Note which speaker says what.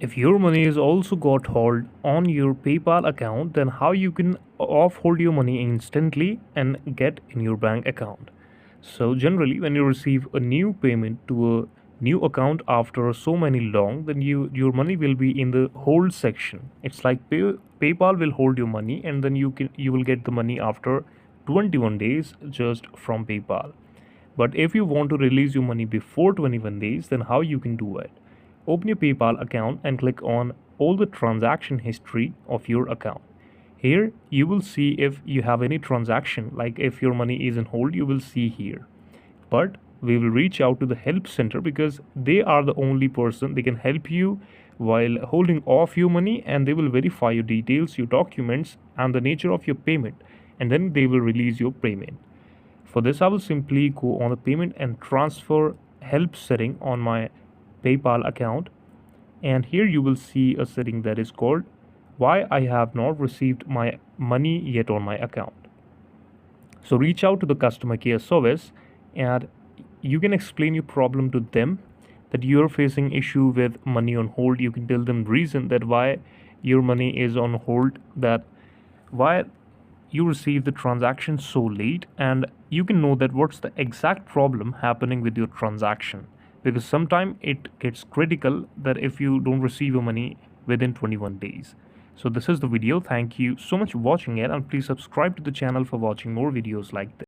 Speaker 1: If your money is also got hold on your PayPal account, then how you can off hold your money instantly and get in your bank account. So generally when you receive a new payment to a new account after so many long, then your money will be in the hold section. It's like PayPal will hold your money and then you will get the money after 21 days just from PayPal. But if you want to release your money before 21 days, then how you can do it? Open your PayPal account and click on all the transaction history of your account. Here you will see if you have any transaction, like if your money is in hold, you will see here. But we will reach out to the help center because they are the only person they can help you while holding off your money, and they will verify your details, your documents, and the nature of your payment, and then they will release your payment. For this, I will simply go on the payment and transfer help setting on my PayPal account. And here you will see a setting that is called why I have not received my money yet on my account. So reach out to the customer care service and you can explain your problem to them, that you're facing issue with money on hold. You can tell them reason that why your money is on hold, that why you receive the transaction so late, and you can know that what's the exact problem happening with your transaction, because sometimes it gets critical that if you don't receive your money within 21 days. So this is the video. Thank you so much for watching it, and please subscribe to the channel for watching more videos like this.